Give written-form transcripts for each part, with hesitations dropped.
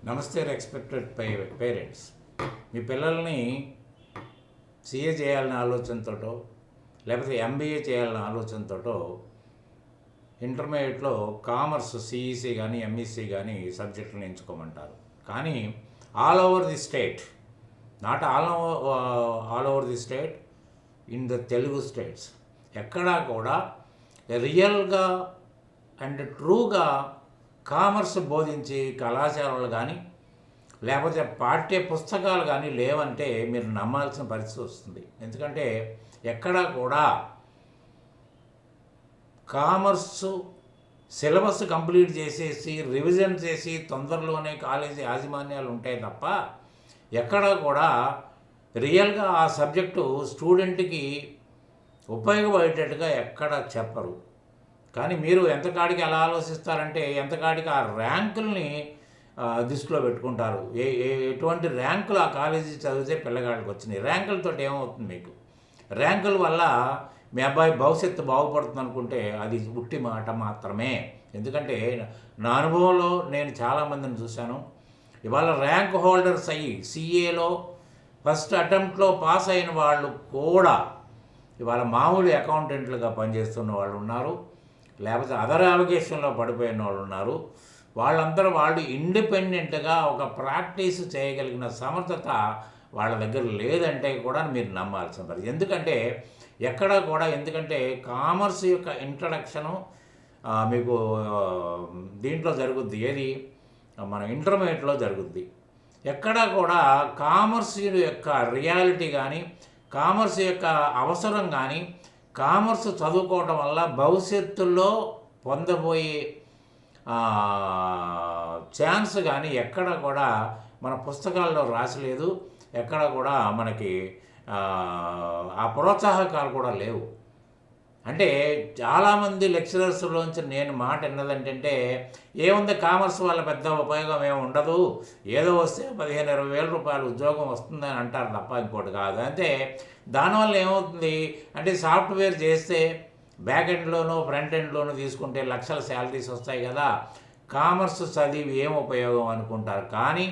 నమస్తే respected parents. మీ పిల్లల్ని CA చేయాలనే ఆలోచనతోటో లేకపోతే ఎంబీఏ చేయాలనే ఆలోచనతోటో ఇంటర్మీడియట్లో కామర్స్ సిఈసి కానీ ఎంఈసి కానీ సబ్జెక్టులను ఎంచుకోమంటారు. కానీ all over the state, not all over the state, in the Telugu states ఎక్కడా కూడా రియల్గా అండ్ ట్రూగా కామర్స్ బోధించి కళాశాలలు కానీ లేకపోతే పాఠ్య పుస్తకాలు కానీ లేవంటే మీరు నమ్మాల్సిన పరిస్థితి వస్తుంది. ఎందుకంటే ఎక్కడా కూడా కామర్సు సిలబస్ కంప్లీట్ చేసేసి రివిజన్ చేసి తొందరలోనే కాలేజీ యాజమాన్యాలు ఉంటాయి తప్ప ఎక్కడా కూడా రియల్గా ఆ సబ్జెక్టు స్టూడెంట్కి ఉపయోగపడేటట్టుగా ఎక్కడ చెప్పరు. కానీ మీరు ఎంతకాడికి ఎలా ఆలోచిస్తారంటే ఎంతకాడికి ఆ ర్యాంకుల్ని దృష్టిలో పెట్టుకుంటారు. ఎటువంటి ర్యాంకులు ఆ కాలేజీ చదివితే పిల్లగాడికి వచ్చినాయి, ర్యాంకులతో ఏమవుతుంది మీకు? ర్యాంకుల వల్ల మీ అబ్బాయి భవిష్యత్తు బాగుపడుతుంది అనుకుంటే అది ఉట్టి మాట మాత్రమే. ఎందుకంటే నా అనుభవంలో నేను చాలామందిని చూశాను. ఇవాళ ర్యాంక్ హోల్డర్స్ అయ్యి సిఏలో ఫస్ట్ అటెంప్ట్లో పాస్ అయిన వాళ్ళు కూడా ఇవాళ మామూలు అకౌంటెంట్లుగా పనిచేస్తున్న వాళ్ళు ఉన్నారు, లేకపోతే అదర్ అవిగేషన్లో పడిపోయిన వాళ్ళు ఉన్నారు. వాళ్ళందరూ వాళ్ళు ఇండిపెండెంట్గా ఒక ప్రాక్టీస్ చేయగలిగిన సమర్థత వాళ్ళ దగ్గర లేదంటే కూడా మీరు నమ్మాల్సిన పరిస్థితి. ఎందుకంటే ఎక్కడా కూడా, ఎందుకంటే కామర్స్ యొక్క ఇంట్రడక్షను మీకు దీంట్లో జరుగుద్ది, ఏది మన ఇంటర్మీడియట్లో జరుగుద్ది. ఎక్కడా కూడా కామర్స్ యొక్క రియాలిటీ కానీ కామర్స్ యొక్క అవసరం కానీ కామర్స్ చదువుకోవటం వల్ల భవిష్యత్తులో పొందబోయే ఛాన్స్ కానీ ఎక్కడ కూడా మన పుస్తకాల్లో రాసలేదు. ఎక్కడ కూడా మనకి ఆ ప్రోత్సాహకాలు కూడా లేవు. అంటే చాలామంది లెక్చరర్స్లోంచి నేను మాట విన్నదంటే ఏముంది, కామర్స్ వల్ల పెద్ద ఉపయోగం ఏమి ఉండదు, ఏదో వస్తే 15-20 వేల రూపాయలు ఉద్యోగం వస్తుందని అంటారు తప్ప ఇంకోటి కాదు. అంటే దానివల్ల ఏమవుతుంది అంటే సాఫ్ట్వేర్ చేస్తే బ్యాక్ ఎండ్లోనూ ఫ్రంట్ ఎండ్లోనూ తీసుకుంటే లక్షల శాలరీస్ వస్తాయి కదా, కామర్స్ చదివి ఏం ఉపయోగం అనుకుంటారు. కానీ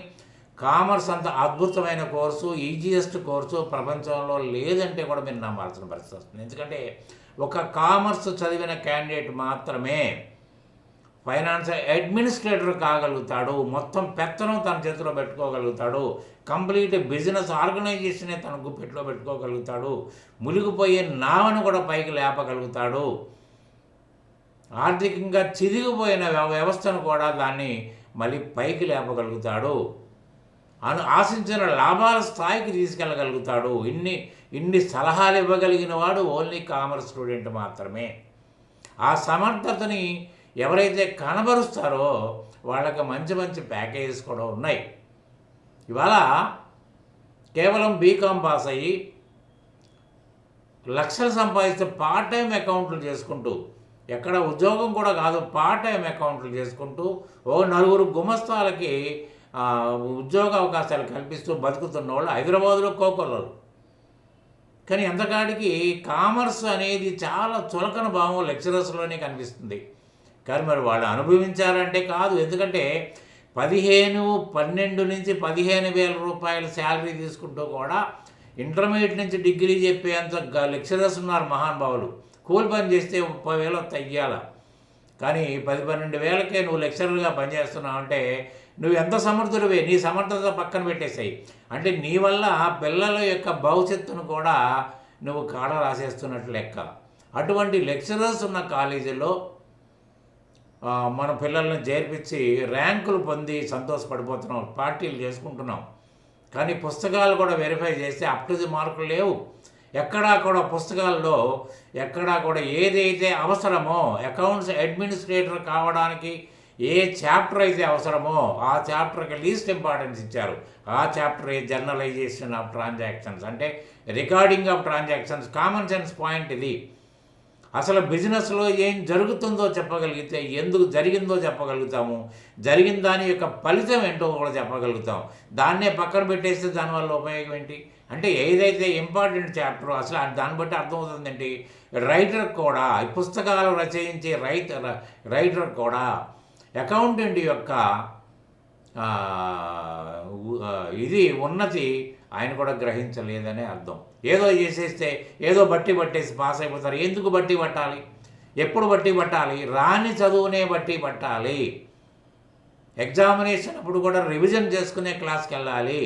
కామర్స్ అంత అద్భుతమైన కోర్సు, ఈజియెస్ట్ కోర్సు ప్రపంచంలో లేదంటే కూడా మీరు నమ్మాల్సిన పరిస్థితి వస్తుంది. ఎందుకంటే ఒక కామర్స్ చదివిన క్యాండిడేట్ మాత్రమే ఫైనాన్షియల్ అడ్మినిస్ట్రేటర్ కాగలుగుతాడు, మొత్తం పెత్తనం తన చేతిలో పెట్టుకోగలుగుతాడు, కంప్లీట్ బిజినెస్ ఆర్గనైజేషనే తన గుప్పెట్లో పెట్టుకోగలుగుతాడు, మునిగిపోయే నావను కూడా పైకి లేపగలుగుతాడు, ఆర్థికంగా చిదిగిపోయిన వ్యవస్థను కూడా దాన్ని మళ్ళీ పైకి లేపగలుగుతాడు, ఆశించిన లాభాల స్థాయికి తీసుకెళ్ళగలుగుతాడు. ఇన్ని సలహాలు ఇవ్వగలిగిన వాడు ఓన్లీ కామర్స్ స్టూడెంట్ మాత్రమే. ఆ సమర్థతని ఎవరైతే కనబరుస్తారో వాళ్ళకి మంచి మంచి ప్యాకేజెస్ కూడా ఉన్నాయి. ఇవాళ కేవలం బీకామ్ పాస్ అయ్యి లక్షలు సంపాదిస్తే పార్ట్ టైం అకౌంట్లు చేసుకుంటూ, ఎక్కడ ఉద్యోగం కూడా కాదు, పార్ట్ టైం అకౌంట్లు చేసుకుంటూ ఓ 4 గుమస్తాలకి ఉద్యోగ అవకాశాలు కల్పిస్తూ బతుకుతున్న వాళ్ళు హైదరాబాదులో కోకొల్లలు. కానీ ఎంతకాడికి కామర్స్ అనేది చాలా చులకన భావం లెక్చరర్స్లోనే కనిపిస్తుంది. కానీ మరి వాళ్ళు అనుభవించాలంటే కాదు. ఎందుకంటే 12 నుంచి 15,000 రూపాయల శాలరీ తీసుకుంటూ కూడా ఇంటర్మీడియట్ నుంచి డిగ్రీ చెప్పేంత లెక్చరర్స్ ఉన్నారు మహానుభావులు. కూలి పని చేస్తే 30,000 తగ్గాల. కానీ 10-12 వేలకే నువ్వు లెక్చరర్గా పనిచేస్తున్నావు అంటే నువ్వు ఎంత సమర్థుడివే, నీ సమర్థత పక్కన పెట్టేసాయి. అంటే నీ వల్ల పిల్లల యొక్క భవిష్యత్తును కూడా నువ్వు కాడ రాసేస్తున్నట్లు లెక్క. అటువంటి లెక్చరర్స్ ఉన్న కాలేజీలో మన పిల్లల్ని చేర్పించి ర్యాంకులు పొంది సంతోషపడిపోతున్నాం, పార్టీలు చేసుకుంటున్నాం. కానీ పుస్తకాలు కూడా వెరిఫై చేస్తే అప్ టు ది మార్కులు లేవు. ఎక్కడా కూడా పుస్తకాల్లో ఎక్కడా కూడా ఏదైతే అవసరమో అకౌంట్స్ అడ్మినిస్ట్రేటర్ కావడానికి ఏ చాప్టర్ అయితే అవసరమో ఆ చాప్టర్కి లీస్ట్ ఇంపార్టెన్స్ ఇచ్చారు. ఆ చాప్టర్ జర్నలైజేషన్ ఆఫ్ ట్రాన్సాక్షన్స్, అంటే recording of transactions. Common sense point ఇది. అసలు బిజినెస్లో ఏం జరుగుతుందో చెప్పగలిగితే ఎందుకు జరిగిందో చెప్పగలుగుతాము, జరిగిన దాని యొక్క ఫలితం ఏంటో కూడా చెప్పగలుగుతాం. దాన్నే పక్కన పెట్టేస్తే దానివల్ల ఉపయోగం ఏంటి? అంటే ఏదైతే ఇంపార్టెంట్ చాప్టర్ అసలు దాన్ని బట్టి అర్థమవుతుందండి. రైటర్ కూడా, పుస్తకాలు రచయించే రైటర్ కూడా అకౌంటెంట్ యొక్క ఆ, ఇది ఉన్నతి ఆయన కూడా గ్రహించలేదనే అర్థం. ఏదో చేసేస్తే ఏదో బట్టి పట్టేసి పాస్ అయిపోతారు. ఎందుకు బట్టి పట్టాలి? ఎప్పుడు బట్టి పట్టాలి? రాని చదువునే బట్టి పట్టాలి. ఎగ్జామినేషన్ అప్పుడు కూడా రివిజన్ చేసుకునే క్లాస్కి వెళ్ళాలి.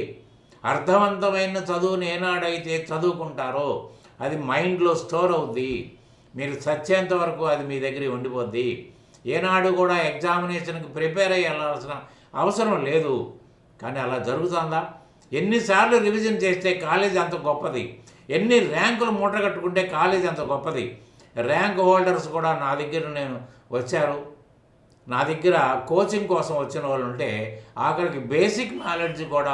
అర్థవంతమైన చదువుని ఏనాడైతే చదువుకుంటారో అది మైండ్లో స్టోర్ అవుద్ది. మీరు చచ్చేంత వరకు అది మీ దగ్గర ఉండిపోద్ది. ఏనాడు కూడా ఎగ్జామినేషన్కి ప్రిపేర్ అయ్యి వెళ్ళాల్సిన అవసరం లేదు. కానీ అలా జరుగుతుందా? ఎన్నిసార్లు రివిజన్ చేస్తే కాలేజీ అంత గొప్పది, ఎన్ని ర్యాంకులు మూట కట్టుకుంటే కాలేజీ అంత గొప్పది. ర్యాంక్ హోల్డర్స్ కూడా నా దగ్గర వచ్చారు. నా దగ్గర కోచింగ్ కోసం వచ్చిన వాళ్ళు ఉంటే ఆఖరికి బేసిక్ నాలెడ్జ్ కూడా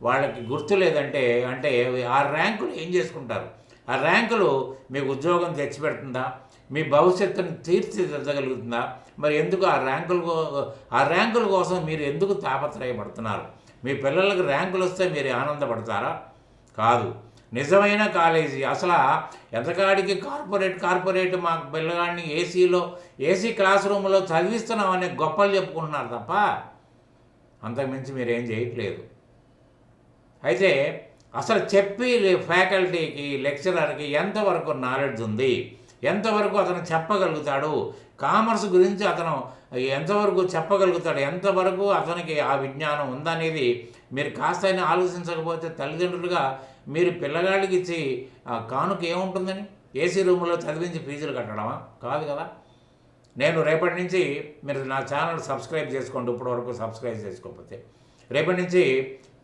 వాళ్ళకి గుర్తు లేదంటే అంటే ఆ ర్యాంకులు ఏం చేసుకుంటారు? ఆ ర్యాంకులు మీకు ఉద్యోగం తెచ్చిపెడుతుందా? మీ భవిష్యత్తును తీర్చిదిద్దగలుగుతుందా? మరి ఎందుకు ఆ ర్యాంకుల కోసం మీరు ఎందుకు తాపత్రయపడుతున్నారు? మీ పిల్లలకు ర్యాంకులు వస్తే మీరు ఆనందపడతారా? కాదు. నిజమైన కాలేజీ అసలు ఎంతకాడికి కార్పొరేట్ మా పిల్లగాడిని ఏసీ క్లాస్ రూమ్లో చదివిస్తున్నామనే గొప్పలు చెప్పుకుంటున్నారు తప్ప అంతకుమించి మీరేం చేయట్లేదు. అయితే అసలు చెప్పి ఫ్యాకల్టీకి లెక్చరర్కి ఎంతవరకు నాలెడ్జ్ ఉంది, ఎంతవరకు అతను చెప్పగలుగుతాడు, కామర్స్ గురించి అతను ఎంతవరకు చెప్పగలుగుతాడు, ఎంతవరకు అతనికి ఆ విజ్ఞానం ఉందనేది మీరు కాస్తైనా ఆలోచించకపోతే తల్లిదండ్రులుగా మీరు పిల్లగాడికి ఇచ్చి కానుక ఏముంటుందని? ఏసీ రూములో చదివించి ఫీజులు కట్టడమా? కాదు కదా. నేను రేపటి నుంచి మీరు నా ఛానల్ సబ్స్క్రైబ్ చేసుకోండి. ఇప్పటివరకు సబ్స్క్రైబ్ చేసుకోకపోతే రేపటి నుంచి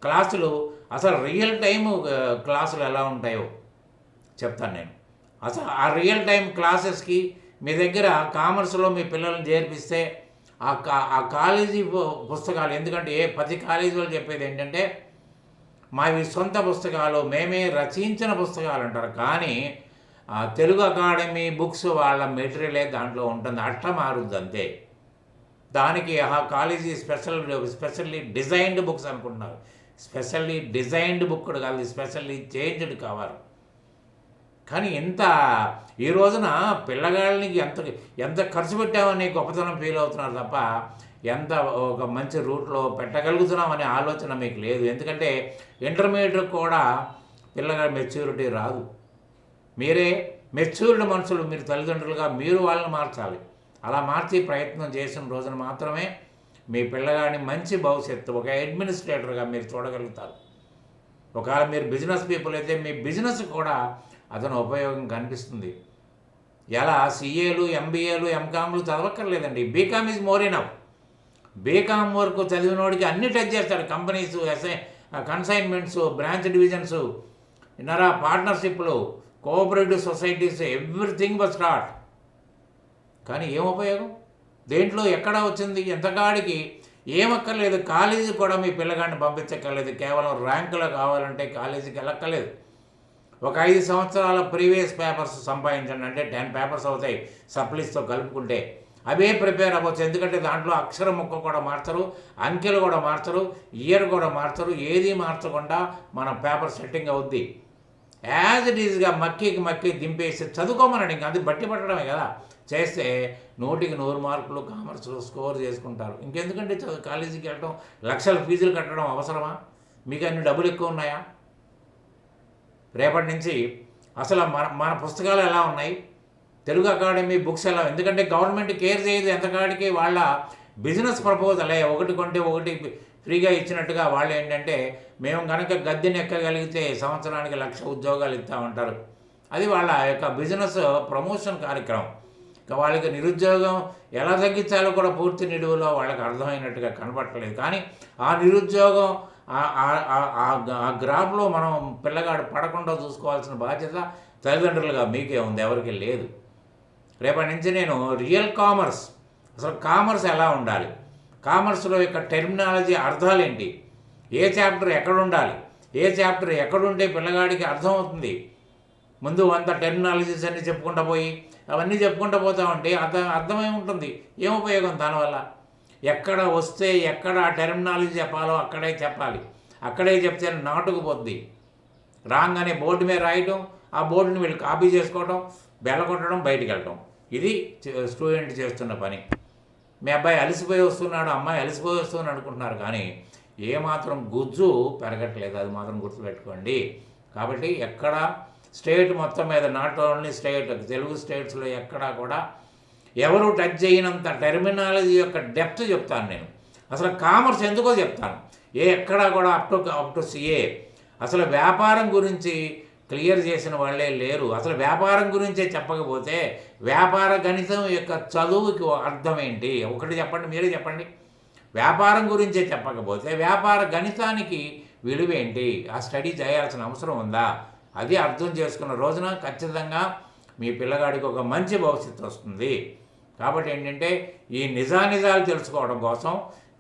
క్లాసులు అసలు రియల్ టైం క్లాసులు ఎలా ఉంటాయో చెప్తాను నేను. అసలు ఆ రియల్ టైం క్లాసెస్కి మీ దగ్గర కామర్స్లో మీ పిల్లల్ని చేర్పిస్తే ఆ కాలేజీ పుస్తకాలు, ఎందుకంటే ప్రతి కాలేజీ వాళ్ళు చెప్పేది ఏంటంటే మావి సొంత పుస్తకాలు, మేమే రచించిన పుస్తకాలు అంటారు. కానీ తెలుగు అకాడమీ బుక్స్ వాళ్ళ మెటీరియలే దాంట్లో ఉంటుంది, అట్ట మారుద్ది అంతే. దానికి ఆ కాలేజీ స్పెషల్లీ డిజైన్డ్ బుక్స్ అనుకుంటున్నారు. స్పెషల్లీ డిజైన్డ్ బుక్ కాదు, స్పెషల్లీ చేంజ్డ్ కావాలి. కానీ ఈ రోజున పిల్లగాళ్ళకి ఎంత ఖర్చు పెట్టామని గొప్పతనం ఫీల్ అవుతున్నారు తప్ప ఎంత ఒక మంచి రూట్లో పెట్టగలుగుతున్నామనే ఆలోచన మీకు లేదు. ఎందుకంటే ఇంటర్మీడియట్ కూడా పిల్లగాడి మెచ్యూరిటీ రాదు. మీరే మెచ్యూర్డ్ మనుషులు, మీరు తల్లిదండ్రులుగా మీరు వాళ్ళని మార్చాలి. అలా మార్చి ప్రయత్నం చేసిన రోజున మాత్రమే మీ పిల్లగాడిని మంచి భవిష్యత్తు ఒక అడ్మినిస్ట్రేటర్గా మీరు చూడగలుగుతారు. ఒకవేళ మీరు బిజినెస్ పీపుల్ అయితే మీ బిజినెస్ కూడా అతను ఉపయోగం కనిపిస్తుంది. ఎలా సిఏలు, ఎంబీఏలు, ఎంకామ్లు చదవక్కర్లేదండి. BCom is more enough. BCom వరకు చదివినోడికి అన్ని టచ్ చేస్తాడు. కంపెనీస్, కన్సైన్మెంట్స్, బ్రాంచ్ డివిజన్స్, ఇన్నరా పార్ట్నర్షిప్లు, cooperative societies, everything was start. కానీ ఏం ఉపయోగం? దేంట్లో ఎక్కడ వచ్చింది? ఎంతకాడికి ఏమక్కర్లేదు. కాలేజీ కూడా మీ పిల్లగాడిని పంపించక్కర్లేదు. కేవలం ర్యాంకులు కావాలంటే కాలేజీకి వెళ్ళక్కర్లేదు. ఒక 5 సంవత్సరాల ప్రీవియస్ పేపర్స్ సంపాదించండి అంటే 10 పేపర్స్ అవుతాయి సప్లీస్తో కలుపుకుంటే. అవే ప్రిపేర్ అవ్వచ్చు. ఎందుకంటే దాంట్లో అక్షరం ముక్క కూడా మార్చరు, అంకెలు కూడా మార్చరు, ఇయర్ కూడా మార్చరు. ఏది మార్చకుండా మన పేపర్ సెట్టింగ్ అవుద్ది. యాజ్ ఇట్ ఈజ్గా మక్కి దింపేసి చదువుకోమనండి. ఇంకా అది బట్టి పట్టడమే కదా. చేస్తే 100కి 100 మార్కులు కామర్స్లో స్కోర్ చేసుకుంటారు. ఇంకెందుకంటే కాలేజీకి వెళ్ళడం, లక్షల ఫీజులు కట్టడం అవసరమా? మీకు అన్ని డబ్బులు ఎక్కువ ఉన్నాయా? రేపటి నుంచి అసలు మన పుస్తకాలు ఎలా ఉన్నాయి, తెలుగు అకాడమీ బుక్స్ ఎలా, ఎందుకంటే గవర్నమెంట్ కేర్ చేయదు ఎంతకాడికి. వాళ్ళ బిజినెస్ ప్రపోజలే ఒకటి కొంటే ఒకటి ఫ్రీగా ఇచ్చినట్టుగా వాళ్ళు ఏంటంటే మేము కనుక గద్దెని ఎక్కగలిగితే సంవత్సరానికి 1,00,000 ఉద్యోగాలు ఇస్తామంటారు. అది వాళ్ళ యొక్క బిజినెస్ ప్రమోషన్ కార్యక్రమం. ఇక వాళ్ళకి నిరుద్యోగం ఎలా తగ్గించాలో కూడా పూర్తి నిడువులో వాళ్ళకి అర్థమైనట్టుగా కనపడలేదు. కానీ ఆ నిరుద్యోగం ఆ గ్రాఫ్లో మనం పిల్లగాడు పడకుండా చూసుకోవాల్సిన బాధ్యత తల్లిదండ్రులుగా మీకే ఉంది, ఎవరికి లేదు. రేపటి నుంచి నేను రియల్ కామర్స్, అసలు కామర్స్ ఎలా ఉండాలి, కామర్స్లో యొక్క టెర్మినాలజీ అర్థాలేంటి, ఏ చాప్టర్ ఎక్కడ ఉండాలి, ఏ చాప్టర్ ఎక్కడుంటే పిల్లగాడికి అర్థమవుతుంది. ముందు అంత టెర్మినాలజీస్ అన్నీ చెప్పుకుంటూ పోయి అవన్నీ చెప్పుకుంటూ పోతామంటే అర్థమై ఉంటుంది. ఏం ఉపయోగం దానివల్ల? ఎక్కడ వస్తే ఎక్కడ ఆ టెర్మినాలజీ చెప్పాలో అక్కడే చెప్పాలి. అక్కడే చెప్తే నాటుకుపోద్ది. రాగానే బోర్డు మీద రాయటం, ఆ బోర్డుని వీళ్ళు కాపీ చేసుకోవడం, బెల్ల కొట్టడం, బయటికి వెళ్ళటం. ఇది స్టూడెంట్ చేస్తున్న పని. మీ అబ్బాయి అలసిపోయి వస్తున్నాడు, అమ్మాయి అలసిపోయి వస్తుంది అనుకుంటున్నారు, కానీ ఏమాత్రం గుజ్జు పెరగట్లేదు, అది మాత్రం గుర్తుపెట్టుకోండి. కాబట్టి ఎక్కడ స్టేట్ మొత్తం మీద, నాట్ ఓన్లీ స్టేట్, తెలుగు స్టేట్స్లో ఎక్కడా కూడా ఎవరు టచ్ చేయనంత టెర్మినాలజీ యొక్క డెప్త్ చెప్తాను నేను. అసలు కామర్స్ ఎందుకో చెప్తాను. ఎక్కడా కూడా అప్ టు సిఏ అసలు వ్యాపారం గురించి క్లియర్ చేసిన వాళ్ళే లేరు. అసలు వ్యాపారం గురించే చెప్పకపోతే వ్యాపార గణితం యొక్క చదువుకి అర్థం ఏంటి? ఒకటి చెప్పండి, మీరే చెప్పండి. వ్యాపారం గురించే చెప్పకపోతే వ్యాపార గణితానికి విలువేంటి? ఆ స్టడీ చేయాల్సిన అవసరం ఉందా? అది అర్థం చేసుకున్న రోజున ఖచ్చితంగా మీ పిల్లగాడికి ఒక మంచి భవిష్యత్తు వస్తుంది. కాబట్టి ఏంటంటే ఈ నిజానిజాలు తెలుసుకోవడం కోసం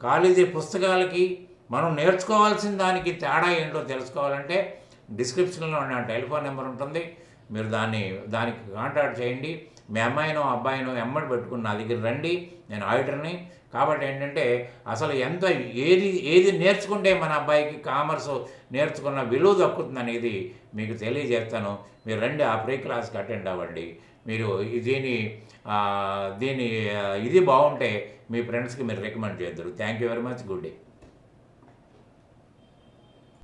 కాలేజీ పుస్తకాలకి మనం నేర్చుకోవాల్సిన దానికి తేడా ఏంటో తెలుసుకోవాలంటే డిస్క్రిప్షన్లో నా టెలిఫోన్ నెంబర్ ఉంటుంది, మీరు దానికి కాంటాక్ట్ చేయండి. మీ అమ్మాయినో అబ్బాయినో ఎమ్మడి పెట్టుకుని నా దగ్గర రండి, నేను ఆడిటర్ని. కాబట్టి ఏంటంటే అసలు ఏది నేర్చుకుంటే మన అబ్బాయికి కామర్స్ నేర్చుకున్న విలువ దక్కుతుంది అనేది మీకు తెలియజేస్తాను. మీరు రండి, ఆ ప్రీ క్లాస్కి అటెండ్ అవ్వండి. మీరు దీని ఇది బాగుంటే మీ ఫ్రెండ్స్కి మీరు రికమెండ్ చేద్దరు. Thank you very much. Good day.